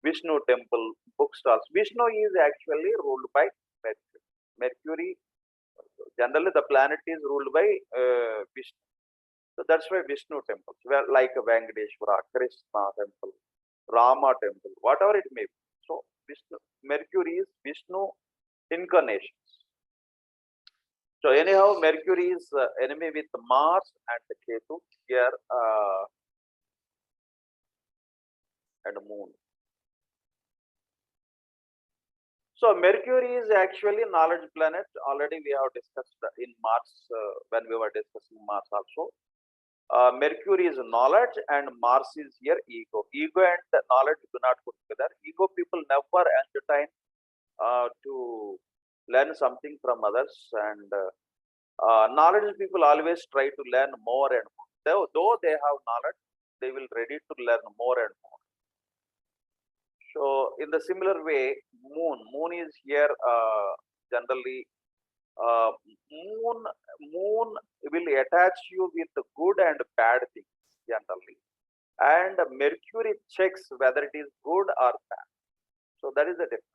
Vishnu temple, bookstores. Vishnu is actually ruled by Mercury. Mercury, generally the planet is ruled by Vishnu. So that's why Vishnu temples, where like Venkateshwara, Krishna temple, Rama temple, whatever it may be. So Vishnu, Mercury is Vishnu incarnations. So anyhow, Mercury is enemy with Mars and Ketu here and Moon. So Mercury is actually knowledge planet. Already we have discussed in Mars when we were discussing Mars also. Mercury is knowledge and Mars is here ego. Ego and knowledge do not put together. Ego people never entertain to learn something from others, and knowledge people always try to learn more and more. Though they have knowledge, they will ready to learn more and more. So in the similar way, Moon is here generally. Moon will attach you with good and bad things generally, and Mercury checks whether it is good or bad. So that is the difference.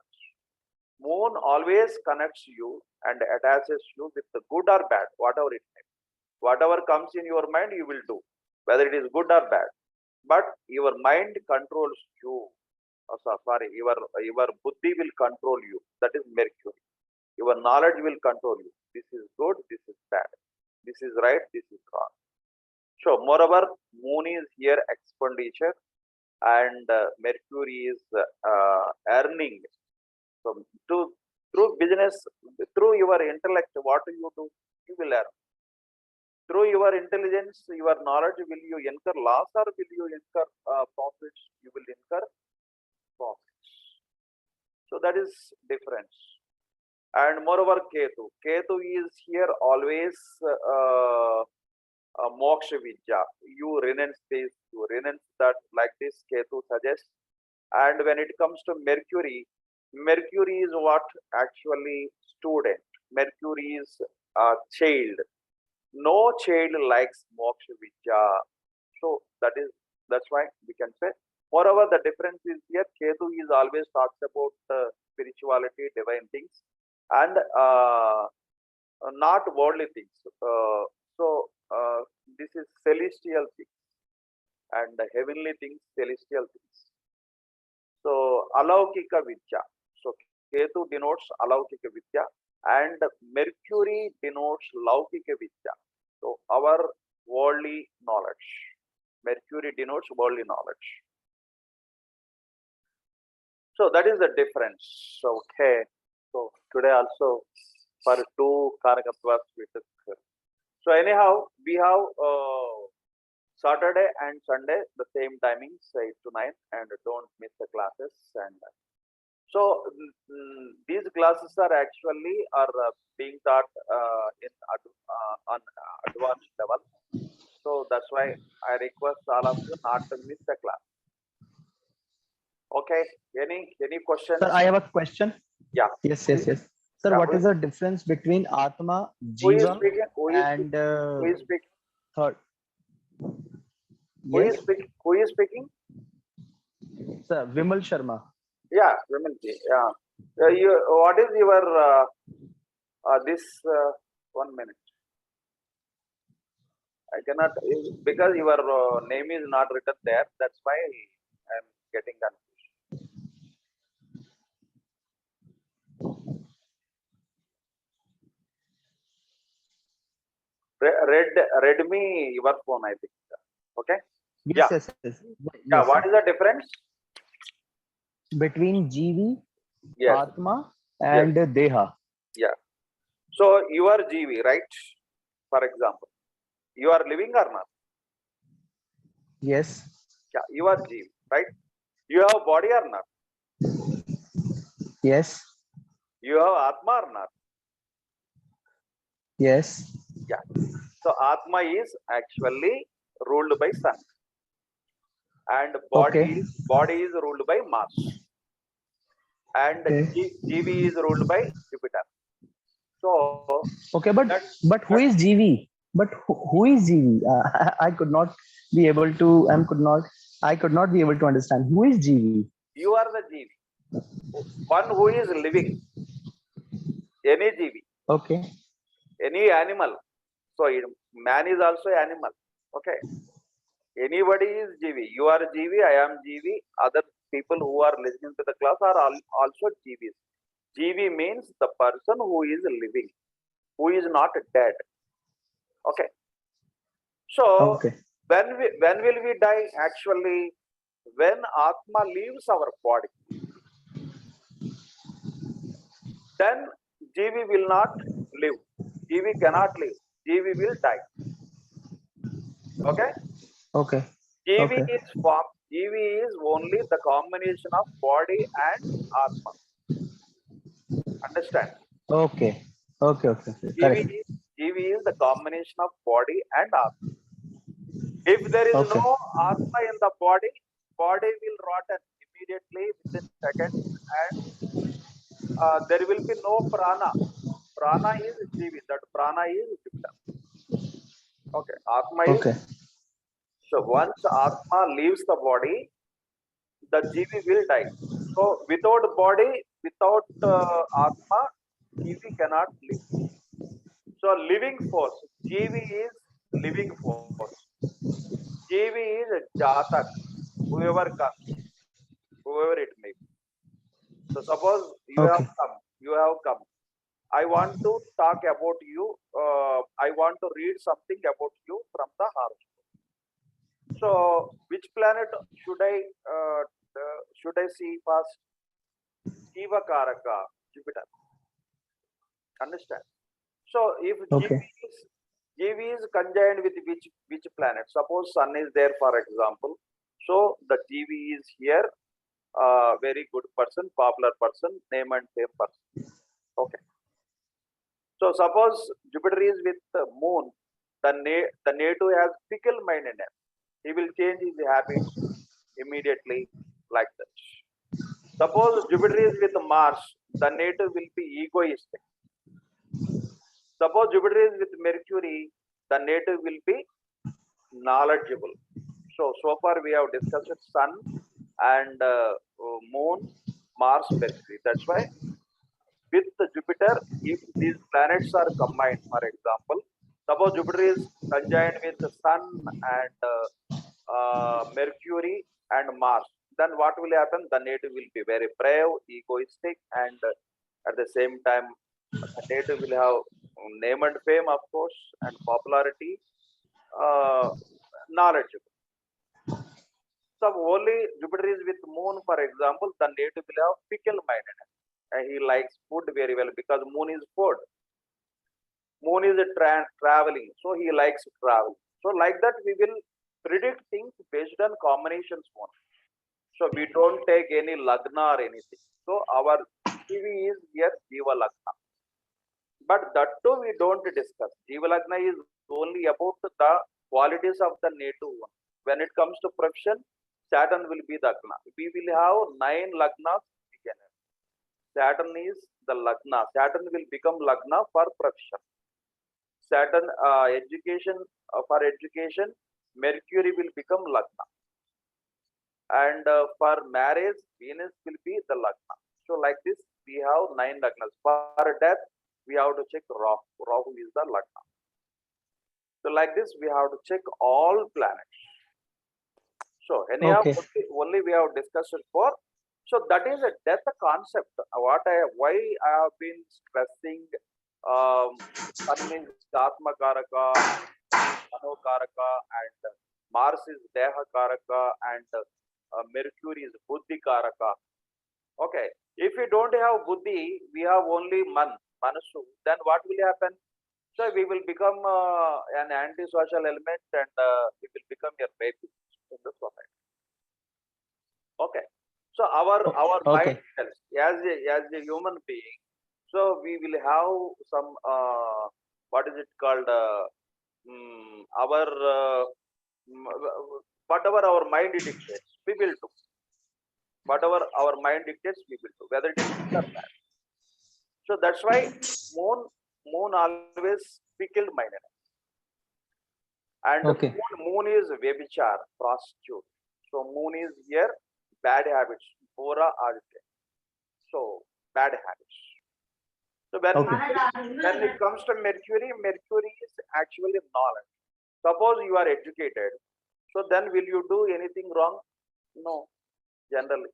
Moon always connects you and attaches you with the good or bad, whatever it may be. Whatever comes in your mind, you will do, whether it is good or bad. But your mind controls you. Sorry, your buddhi will control you. That is Mercury. Your knowledge will control you. This is good, this is bad. This is right, this is wrong. So, moreover, Moon is here expenditure and Mercury is earning. So, through business, through your intellect, what do? You will earn. Through your intelligence, your knowledge, will you incur loss or will you incur profits? You will incur profits. So, that is difference. And moreover, Ketu is here always moksha vidya. You renounce this, you renounce that, like this Ketu suggests. And when it comes to Mercury, Mercury is what actually student. Mercury is child. No child likes moksha vidya. So that's why we can say. Moreover, the difference is here Ketu is always talks about spirituality, divine things, and not worldly things. This is celestial things and heavenly things, celestial things. So Alaukika Vidya. So Ketu denotes Alaukika Vidya and Mercury denotes Laukika Vidya. So our worldly knowledge. Mercury denotes worldly knowledge. So that is the difference. Okay. So today also for 2 Karakattvas we took. So anyhow, we have Saturday and Sunday the same timings 8 to 9, and don't miss the classes. And so these classes are actually being taught on advanced level. So that's why I request all of you not to miss the class. Okay. Any questions? Sir, I have a question. Yeah. Yes. Sir, Yeah, what is the difference between Atma, who is Jiva, speaking? and Who is speaking? third? Who Yes, is speaking? Who is speaking? sir, Vimal Sharma. Yeah, Ramanji. Yeah. What is your this 1 minute? I cannot because your name is not written there. That's why I am getting confused. Read me your phone. I think. Okay. Yeah. Yes. Yeah. Yes, sir. What is the difference? Between Jivi, Yes. Atma, Yes. and Deha. Yeah. So you are GV, right? For example, you are living or not? Yes, Yeah. You are GV, right? You have body or not? yes, You have Atma or not? yes. Yeah. So Atma is actually ruled by Sun, and Okay, body is ruled by Mars, and okay, GV is ruled by Jupiter. So okay. that But who that is GV? But who is GV? I could not be able to. I could not be able to understand who is GV. you are the GV, one who is living, any GV, Okay, any animal. So man is also animal. Okay. Anybody is GV. You are GV, I am GV. Other people who are listening to the class are also GVs. GV means the person who is living, who is not dead. Okay. So okay, when will we die? Actually, when Atma leaves our body, then GV will not live. GV cannot live. GV will die. Okay. okay, GV okay, is form. GV is only the combination of body and Atma. Understand? okay, okay. GV Correct. is, GV is the combination of body and Atma. If there is Okay, no Atma in the body, body will rotten immediately within seconds, and there will be no prana. Prana is GV. That prana is Jupiter. Okay. Atma is, okay, so once Atma leaves the body, the GV will die. So without body, without Atma, GV cannot live. So living force, GV is living force. GV is a Jatak, whoever comes, whoever it may be. So suppose okay, you have come. I want to talk about you. I want to read something about you from the horoscope. So which planet should I see first? Jiva Karaka, Jupiter. Understand? So if okay, GV is conjoined with which planet? Suppose Sun is there, for example. So the GV is here, very good person, popular person, name and fame person. Okay. So suppose Jupiter is with the Moon, the native has fickle mindedness. He will change his habits immediately, like that. Suppose Jupiter is with Mars, the native will be egoistic. Suppose Jupiter is with Mercury, the native will be knowledgeable. So far we have discussed Sun and Moon, Mars, Mercury. That's why with Jupiter, if these planets are combined, for example, suppose Jupiter is conjoined with the Sun and Mercury and Mars, then what will happen? The native will be very brave, egoistic, and at the same time, the native will have name and fame, of course, and popularity, uh, knowledgeable. So only Jupiter is with Moon, for example, the native will have fickle mindedness. And he likes food very well because Moon is food. Moon is a traveling, so he likes travel. So like that, we will predict things based on combinations only. So we don't take any lagna or anything. So our TV is here Jiva Lagna. But that too we don't discuss. Jiva Lagna is only about the qualities of the native one. When it comes to profession, Saturn will be the Lagna. We will have 9 Lagnas. Saturn is the Lagna. Saturn will become Lagna for profession. Saturn education for education, Mercury will become Lagna. And for marriage, Venus will be the Lagna. So like this, we have 9 Lagnas. For death, we have to check Rahu. Rahu is the Lagna. So like this, we have to check all planets. So anyhow, Okay. only we have discussed it for. So that is a death concept. Why I have been stressing Sun is Atma Karaka, Mano Karaka, and Mars is Deha Karaka, and Mercury is Buddhi Karaka. Okay, if we don't have Buddhi, we have only Manasu, then what will happen? So we will become an antisocial element, and we will become a baby in the society. Okay, so our Okay. mind tells, as a human being, so we will have some what is it called? Whatever our mind dictates, we will do. Whatever our mind dictates, we will do, whether it is good or bad. So that's why moon always pickled my name. And Okay. moon is Vebichar, prostitute. So moon is here, bad habits, Hora Aditya. So bad habits. So when it comes to Mercury, Mercury is actually knowledge. Suppose you are educated, so then will you do anything wrong? No, generally.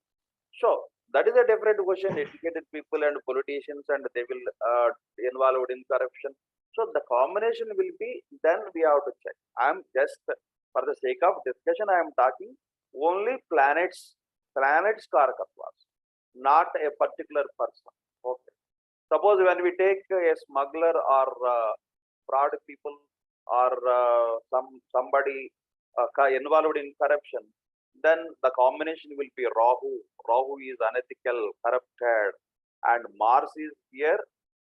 So that is a different question. Educated people and politicians, and they will involved in corruption. So the combination will be, then we have to check. I am just for the sake of discussion, I am talking only planets Karakatwas, not a particular person. Okay. Suppose when we take a smuggler or fraud people or somebody involved in corruption, then the combination will be Rahu. Rahu is unethical, corrupted, and Mars is here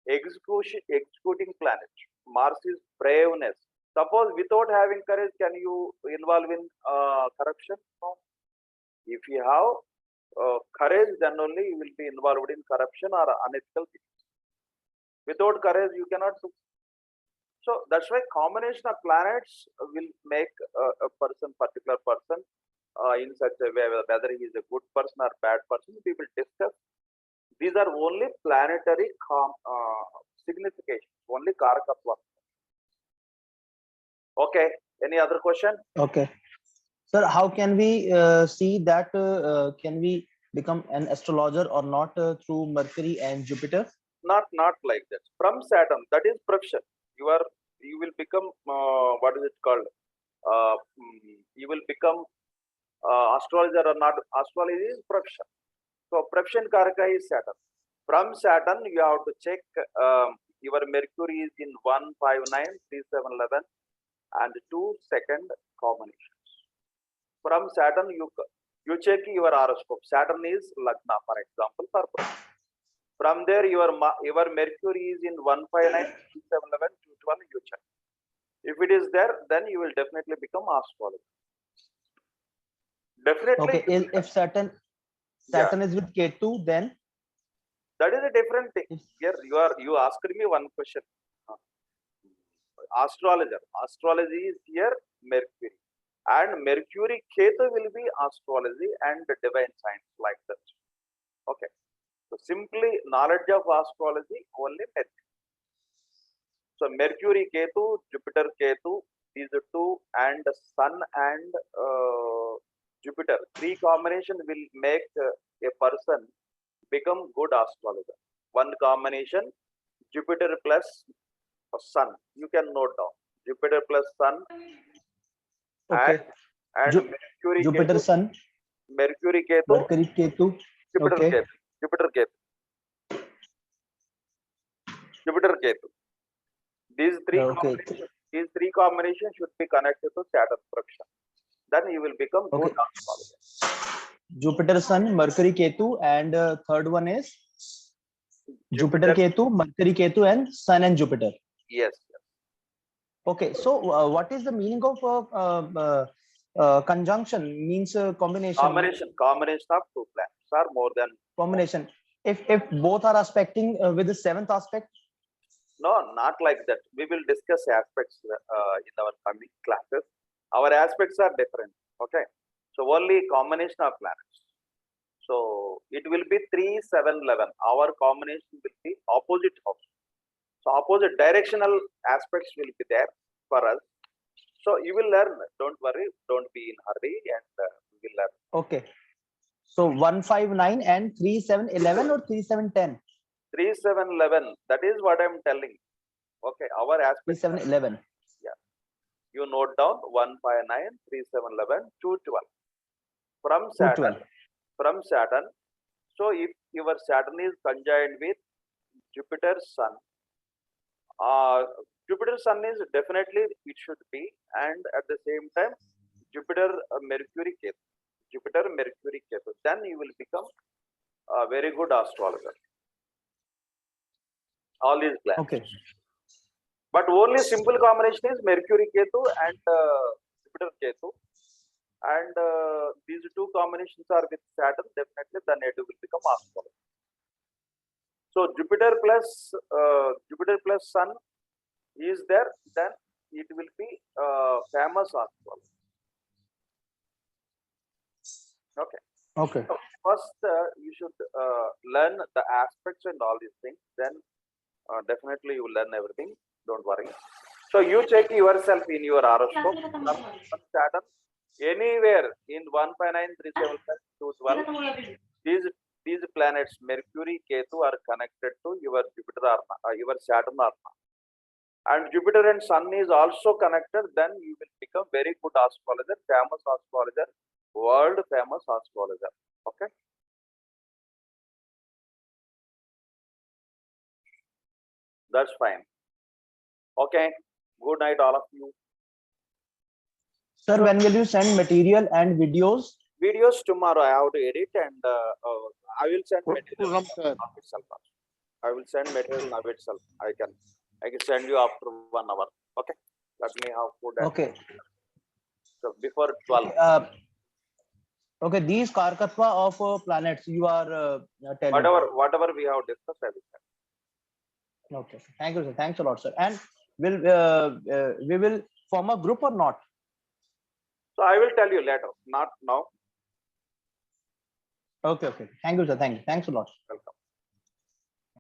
executing planet. Mars is braveness. Suppose without having courage, can you involve in corruption? No. If you have courage, then only you will be involved in corruption or unethical things. Without courage, you cannot do. So that's why combination of planets will make a person, particular person, in such a way, whether he is a good person or bad person, we will discuss. These are only planetary significations, only Karakatva. Okay, any other question? Okay. Sir, how can we see that can we become an astrologer or not through Mercury and Jupiter? Not like that. From Saturn, that is profession. You will become what is it called? You will become astrologer or not. Astrology is profession. So profession Karaka is Saturn. From Saturn, you have to check your Mercury is in 1, 5, 9, 3, 7, 11 and 2 second combinations. From Saturn, you check your horoscope. Saturn is Lagna, for example, for profession. From there, your Mercury is in 1, 5, 9, 3, 7, 11, 2, 12, you check. If it is there, then you will definitely become astrologer. Definitely. Okay, if Saturn is with Ketu, then that is a different thing. Here you asked me one question. Astrologer. Astrology is here Mercury. And Mercury Ketu will be astrology and divine science like that. Okay. So simply knowledge of astrology only Mercury. So Mercury Ketu, Jupiter Ketu, these two, and Sun and Jupiter. 3 combination will make a person become good astrologer. One combination, Jupiter plus Sun. You can note down. Jupiter plus Sun. okay. And Mercury Jupiter Ketu, Sun. Mercury Ketu. Mercury Ketu. Jupiter Okay. Ketu. Jupiter Ketu. Jupiter Ketu. These three combinations should be connected to Saturn profession. Then you will become good astrologer. Jupiter Sun, Mercury Ketu, and third one is Jupiter Ketu, Mercury Ketu, and Sun and Jupiter. Yes. Okay, so what is the meaning of Conjunction means combination. Combination of two planets or more than. Combination. If both are aspecting with the seventh aspect. No, not like that. We will discuss aspects in our coming classes. Our aspects are different. Okay. So only combination of planets. So it will be 3, 7, 11. Our combination will be opposite house. So opposite directional aspects will be there for us. So you will learn. Don't worry. Don't be in hurry, and we will learn. Okay. So 1, 5, 9 and 3, 7, 11 or 3, 7, 10. 3, 7, 11. That is what I'm telling. Okay. Our aspects. 3, 7, 11. Yeah. You note down 1, 5, 9, 3, 7, 11, 2, 12. From Saturn. 12. From Saturn. So if your Saturn is conjoined with Jupiter, Sun. Jupiter Sun is definitely it should be, and at the same time Jupiter Mercury Ketu. Jupiter Mercury Ketu. Then you will become a very good astrologer. All these planets. Okay. But only simple combination is Mercury Ketu and Jupiter Ketu. And these two combinations are with Saturn, definitely the native will become astrologer. So Jupiter plus Sun is there, then it will be famous astrologer. Okay. Okay. So first, you should learn the aspects and all these things. Then definitely you will learn everything. Don't worry. So you check yourself in your horoscope. Saturn, anywhere in 1, 5, 9, 3, 7, 2, 12. These planets, Mercury, Ketu, are connected to your Jupiter Arna, your Saturn Arna. And Jupiter and Sun is also connected, then you will become very good astrologer, famous astrologer, world famous astrologer. Okay. That's fine. Okay. Good night, all of you. Sir, when will you send material and videos? Videos tomorrow I have to edit, and I will send material now itself. I will send material now itself. I can send you after 1 hour. Okay. Let me have food. Okay. So before 12. Okay. These Karkatva of planets you are telling. Whatever we have discussed, I will send. Okay. Thank you, sir. Thanks a lot, sir. And will we will form a group or not? So I will tell you later, not now. Okay. Okay. Thank you, sir. Thank you. Thanks a lot. Welcome.